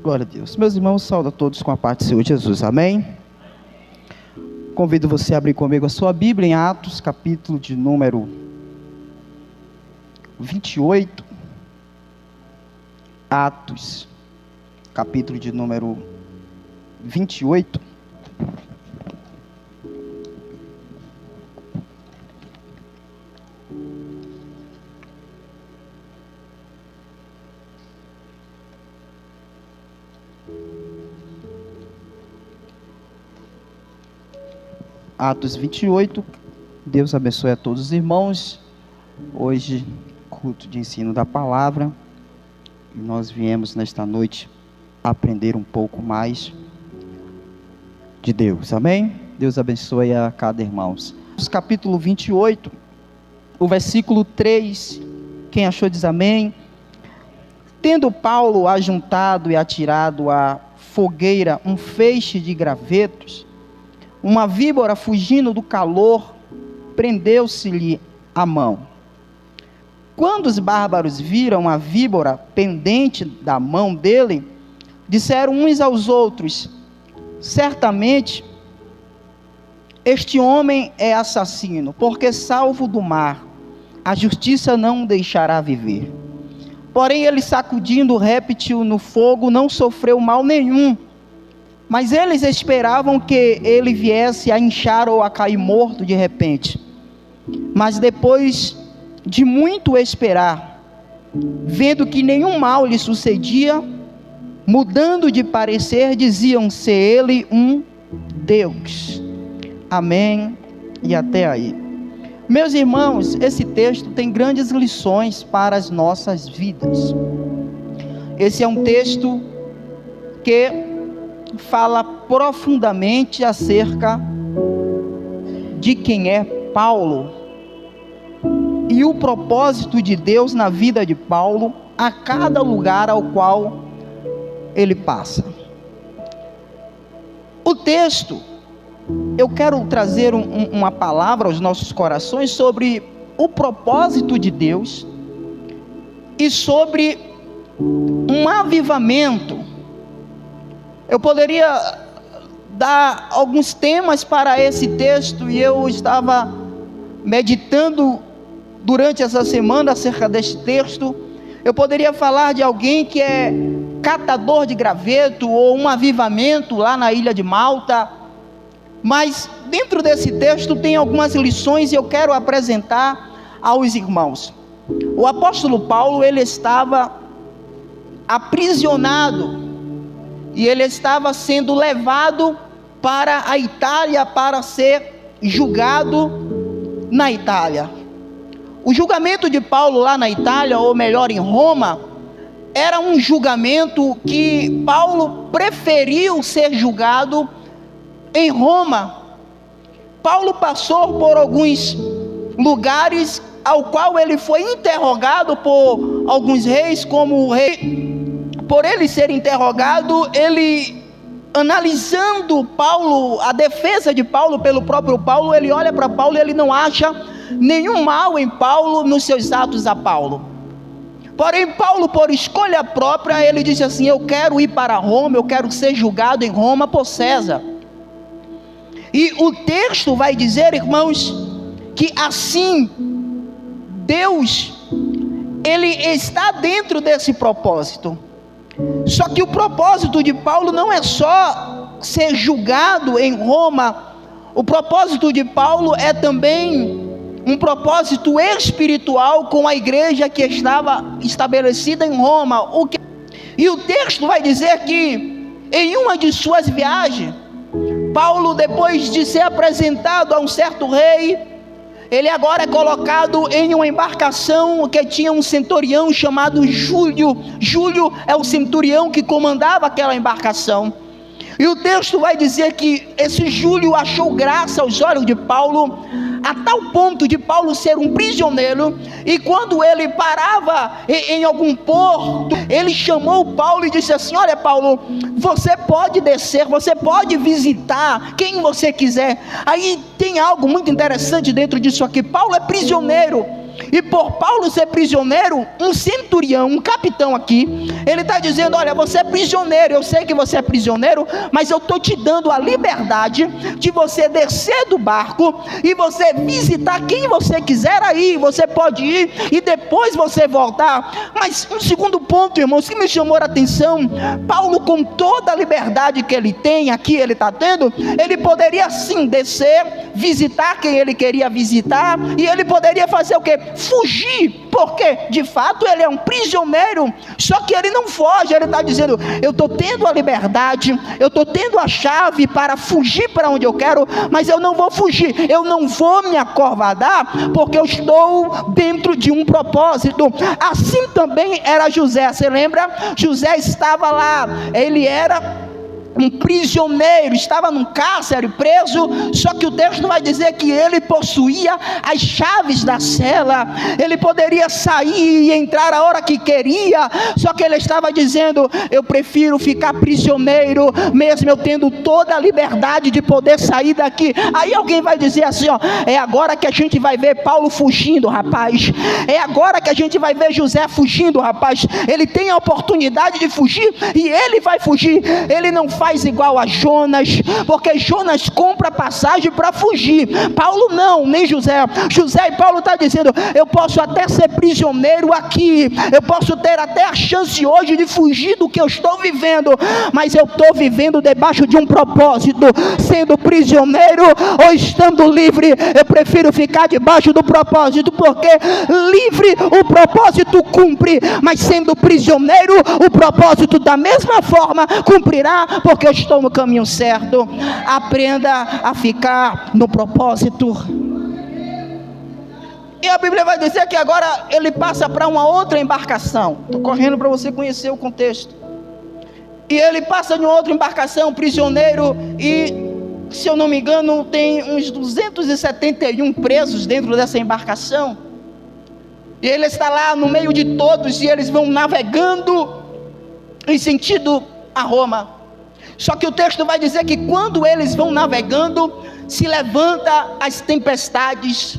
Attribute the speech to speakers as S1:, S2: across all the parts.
S1: Glória a Deus. Meus irmãos, saúdo a todos com a paz do Senhor Jesus. Amém? Convido você a abrir comigo a sua Bíblia em Atos, capítulo de número 28. Atos, capítulo de número 28. Atos 28, Deus abençoe a todos os irmãos. Hoje, culto de ensino da palavra, e nós viemos nesta noite aprender um pouco mais de Deus, amém? Deus abençoe a cada irmão. Capítulo 28, o versículo 3, quem achou diz amém. Tendo Paulo ajuntado e atirado à fogueira um feixe de gravetos, uma víbora, fugindo do calor, prendeu-se-lhe a mão. Quando os bárbaros viram a víbora pendente da mão dele, disseram uns aos outros: certamente este homem é assassino, porque salvo do mar, a justiça não o deixará viver. Porém ele, sacudindo o réptil no fogo, não sofreu mal nenhum. Mas eles esperavam que ele viesse a inchar ou a cair morto de repente. Mas depois de muito esperar, vendo que nenhum mal lhe sucedia, mudando de parecer, diziam ser ele um Deus. Amém. E até aí. Meus irmãos, esse texto tem grandes lições para as nossas vidas. Esse é um texto que fala profundamente acerca de quem é Paulo e o propósito de Deus na vida de Paulo a cada lugar ao qual ele passa. O texto, eu quero trazer uma palavra aos nossos corações sobre o propósito de Deus e sobre um avivamento. Eu poderia dar alguns temas para esse texto, e eu estava meditando durante essa semana acerca deste texto. Eu poderia falar de alguém que é catador de graveto, ou um avivamento lá na ilha de Malta, mas dentro desse texto tem algumas lições e eu quero apresentar aos irmãos. O apóstolo Paulo, ele estava aprisionado, e ele estava sendo levado para a Itália para ser julgado na Itália. O julgamento de Paulo lá na Itália, ou melhor, em Roma, era um julgamento que Paulo preferiu ser julgado em Roma. Paulo passou por alguns lugares ao qual ele foi interrogado por alguns reis, como o rei. Por ele ser interrogado, ele, analisando Paulo, a defesa de Paulo pelo próprio Paulo, ele olha para Paulo e ele não acha nenhum mal em Paulo nos seus atos a Paulo. Porém, Paulo, por escolha própria, ele disse assim: eu quero ir para Roma, eu quero ser julgado em Roma por César. E o texto vai dizer, irmãos, que assim Deus, ele está dentro desse propósito. Só que o propósito de Paulo não é só ser julgado em Roma. O propósito de Paulo é também um propósito espiritual com a igreja que estava estabelecida em Roma. E o texto vai dizer que em uma de suas viagens, Paulo, depois de ser apresentado a um certo rei, ele agora é colocado em uma embarcação que tinha um centurião chamado Júlio. Júlio é o centurião que comandava aquela embarcação. E o texto vai dizer que esse Júlio achou graça aos olhos de Paulo, a tal ponto de Paulo ser um prisioneiro, e quando ele parava em algum porto, ele chamou Paulo e disse assim: olha Paulo, você pode descer, você pode visitar quem você quiser. Aí tem algo muito interessante dentro disso aqui. Paulo é prisioneiro, E por Paulo ser prisioneiro, um centurião, um capitão aqui, ele está dizendo: olha, você é prisioneiro, eu sei que você é prisioneiro, mas eu estou te dando a liberdade de você descer do barco e você visitar quem você quiser aí, você pode ir e depois você voltar. Mas um segundo ponto, irmãos, que me chamou a atenção: Paulo, com toda a liberdade que ele tem, aqui ele está tendo, ele poderia sim descer, visitar quem ele queria visitar, e ele poderia fazer o quê? Fugir, porque de fato ele é um prisioneiro. Só que ele não foge, ele está dizendo: eu estou tendo a liberdade, eu estou tendo a chave para fugir para onde eu quero, mas eu não vou fugir, eu não vou me acovardar, porque eu estou dentro de um propósito. Assim também era José. Você lembra? José estava lá, ele era um prisioneiro, estava num cárcere preso, só que o texto vai dizer que ele possuía as chaves da cela, ele poderia sair e entrar a hora que queria, só que ele estava dizendo: eu prefiro ficar prisioneiro, mesmo eu tendo toda a liberdade de poder sair daqui. Aí alguém vai dizer assim: ó, é agora que a gente vai ver Paulo fugindo, rapaz, é agora que a gente vai ver José fugindo, rapaz, ele tem a oportunidade de fugir e ele vai fugir. Ele não faz igual a Jonas, porque Jonas compra passagem para fugir. Paulo não, nem José. José e Paulo está dizendo: eu posso até ser prisioneiro aqui, eu posso ter até a chance hoje de fugir do que eu estou vivendo, mas eu estou vivendo debaixo de um propósito. Sendo prisioneiro ou estando livre, eu prefiro ficar debaixo do propósito, porque livre o propósito cumpre, mas sendo prisioneiro o propósito da mesma forma cumprirá, porque eu estou no caminho certo. Aprenda a ficar no propósito. E a Bíblia vai dizer que agora ele passa para uma outra embarcação. Estou correndo para você conhecer o contexto. E ele passa de uma outra embarcação, prisioneiro, e, se eu não me engano, tem uns 271 presos dentro dessa embarcação. E ele está lá no meio de todos, e eles vão navegando em sentido a Roma. Só que o texto vai dizer que quando eles vão navegando, se levanta as tempestades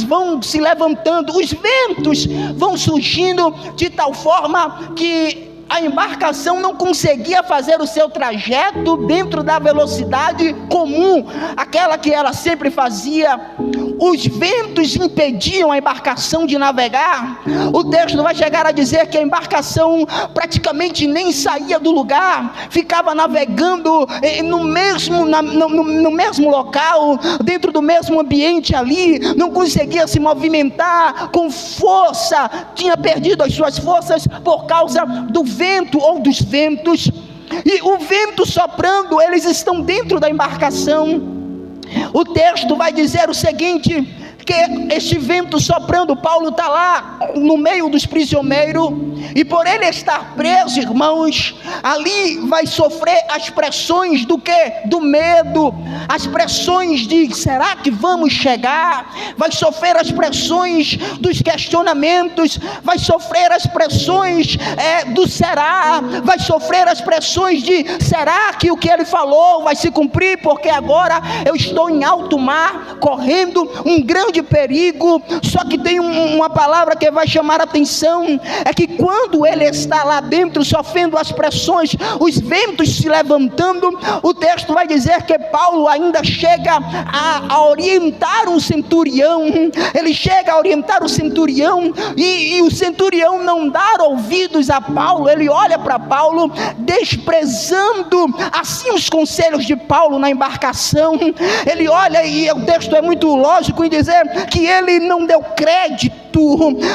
S1: vão se levantando, os ventos vão surgindo de tal forma que a embarcação não conseguia fazer o seu trajeto dentro da velocidade comum, aquela que ela sempre fazia. Os ventos impediam a embarcação de navegar. O texto vai chegar a dizer que a embarcação praticamente nem saía do lugar, ficava navegando no mesmo local, dentro do mesmo ambiente ali, não conseguia se movimentar com força, tinha perdido as suas forças por causa do vento ou dos ventos. E o vento soprando, eles estão dentro da embarcação. O texto vai dizer o seguinte: que este vento soprando, Paulo está lá no meio dos prisioneiros, e por ele estar preso, irmãos, ali vai sofrer as pressões do quê? Do medo, as pressões de será que vamos chegar? Vai sofrer as pressões dos questionamentos, vai sofrer as pressões do será, vai sofrer as pressões de será que o que ele falou vai se cumprir? Porque agora eu estou em alto mar, correndo um grande perigo. Só que tem uma palavra que vai chamar a atenção, é que quando ele está lá dentro sofrendo as pressões, os ventos se levantando, o texto vai dizer que Paulo ainda chega a orientar um centurião. Ele chega a orientar o centurião, e o centurião não dá ouvidos a Paulo. Ele olha para Paulo, desprezando assim os conselhos de Paulo na embarcação. Ele olha, e o texto é muito lógico em dizer que ele não deu crédito,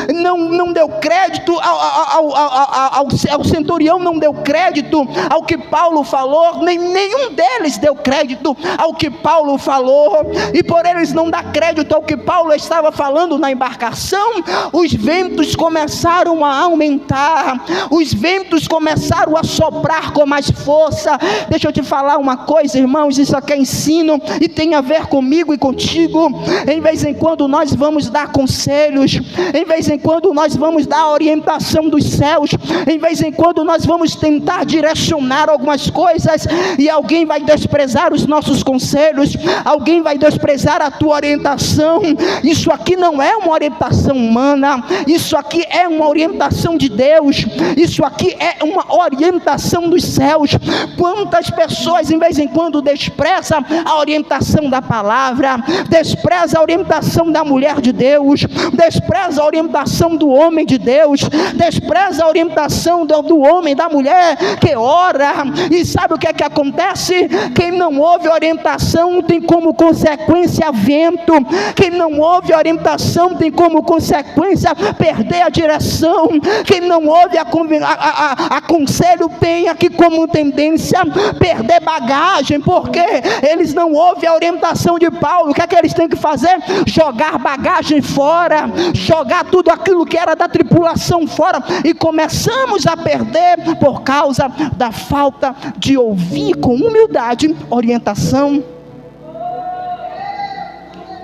S1: não deu crédito ao centurião, não deu crédito ao que Paulo falou, nenhum deles deu crédito ao que Paulo falou. E por eles não dar crédito ao que Paulo estava falando na embarcação, os ventos começaram a aumentar, os ventos começaram a soprar com mais força. Deixa eu te falar uma coisa, irmãos, isso aqui é ensino e tem a ver comigo e contigo. Em vez em quando nós vamos dar conselhos, em vez em quando nós vamos dar a orientação dos céus, em vez em quando nós vamos tentar direcionar algumas coisas, e alguém vai desprezar os nossos conselhos, alguém vai desprezar a tua orientação. Isso aqui não é uma orientação humana, isso aqui é uma orientação de Deus, isso aqui é uma orientação dos céus. Quantas pessoas em vez em quando desprezam a orientação da palavra, despreza a orientação da mulher de Deus, despreza a orientação do homem de Deus, despreza a orientação do homem, da mulher que ora. E sabe o que é que acontece? Quem não ouve a orientação tem como consequência vento, quem não ouve a orientação tem como consequência perder a direção, quem não ouve a conselho tem aqui como tendência perder bagagem, porque eles não ouvem a orientação de Paulo. O que é que eles têm que fazer? Jogar bagagem fora, jogar tudo aquilo que era da tripulação fora, e começamos a perder por causa da falta de ouvir com humildade orientação.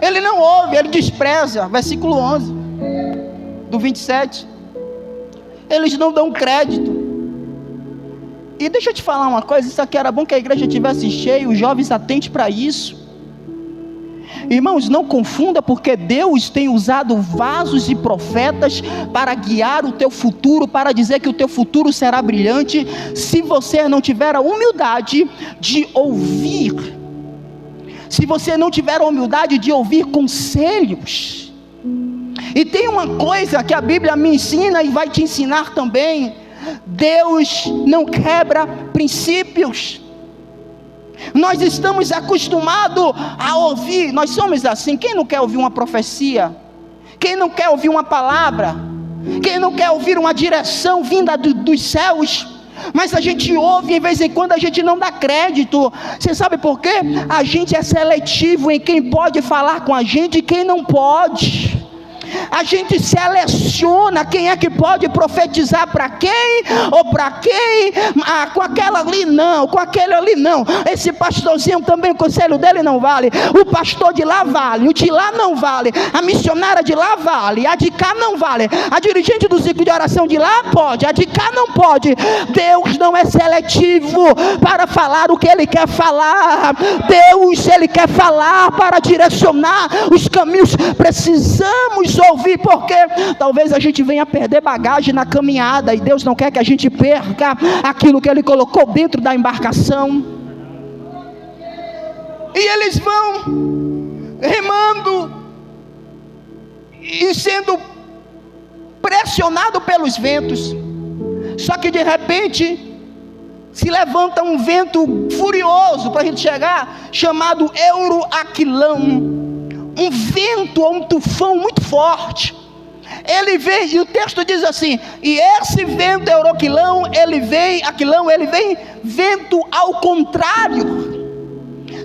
S1: Ele não ouve, ele despreza. Versículo 11 do 27, eles não dão crédito. E deixa eu te falar uma coisa, isso aqui era bom que a igreja tivesse cheia, os jovens atentem para isso. Irmãos, não confunda, porque Deus tem usado vasos e profetas para guiar o teu futuro, para dizer que o teu futuro será brilhante, se você não tiver a humildade de ouvir, se você não tiver a humildade de ouvir conselhos. E tem uma coisa que a Bíblia me ensina e vai te ensinar também: Deus não quebra princípios. Nós estamos acostumados a ouvir, nós somos assim. Quem não quer ouvir uma profecia? Quem não quer ouvir uma palavra? Quem não quer ouvir uma direção vinda dos céus? Mas a gente ouve, em vez em quando a gente não dá crédito. Você sabe por quê? A gente é seletivo em quem pode falar com a gente e quem não pode. A gente seleciona quem é que pode profetizar para quem ou para quem. Com aquela ali não, com aquele ali não. Esse pastorzinho também, o conselho dele não vale. O pastor de lá vale, o de lá não vale. A missionária de lá vale, a de cá não vale. A dirigente do ciclo de oração de lá pode, a de cá não pode. Deus não é seletivo para falar o que Ele quer falar. Deus, Ele quer falar para direcionar os caminhos. Precisamos ouvir, porque talvez a gente venha perder bagagem na caminhada, e Deus não quer que a gente perca aquilo que Ele colocou dentro da embarcação. E eles vão remando e sendo pressionados pelos ventos. Só que de repente se levanta um vento furioso para a gente chegar, chamado Euroaquilão. Um vento ou um tufão muito forte. Ele vem, e o texto diz assim: e esse vento Euroaquilão, ele vem vento ao contrário.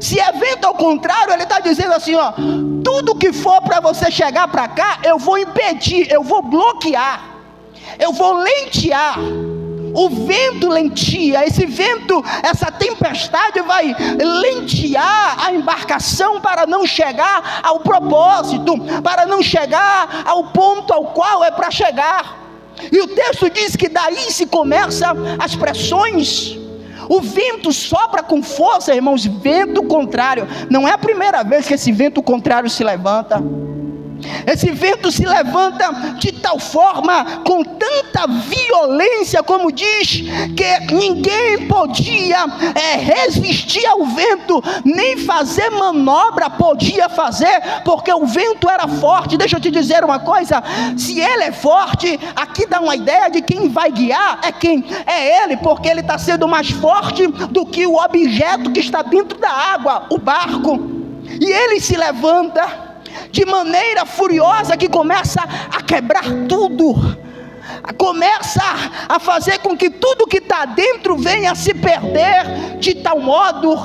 S1: Se é vento ao contrário, ele está dizendo assim, ó: tudo que for para você chegar para cá, eu vou impedir, eu vou bloquear, eu vou lentear. O vento lentia, esse vento, essa tempestade vai lentear a embarcação para não chegar ao propósito, para não chegar ao ponto ao qual é para chegar. E o texto diz que daí se começam as pressões. O vento sopra com força, irmãos, vento contrário. Não é a primeira vez que esse vento contrário se levanta. Esse vento se levanta de tal forma, com tanta violência, como diz, que ninguém podia resistir ao vento, nem fazer manobra podia fazer, porque o vento era forte. Deixa eu te dizer uma coisa: se ele é forte, aqui dá uma ideia de quem vai guiar é quem? É ele, porque ele está sendo mais forte do que o objeto que está dentro da água, o barco. E ele se levanta de maneira furiosa, que começa a quebrar tudo, começa a fazer com que tudo que está dentro venha a se perder, de tal modo.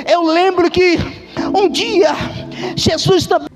S1: Eu lembro que um dia Jesus também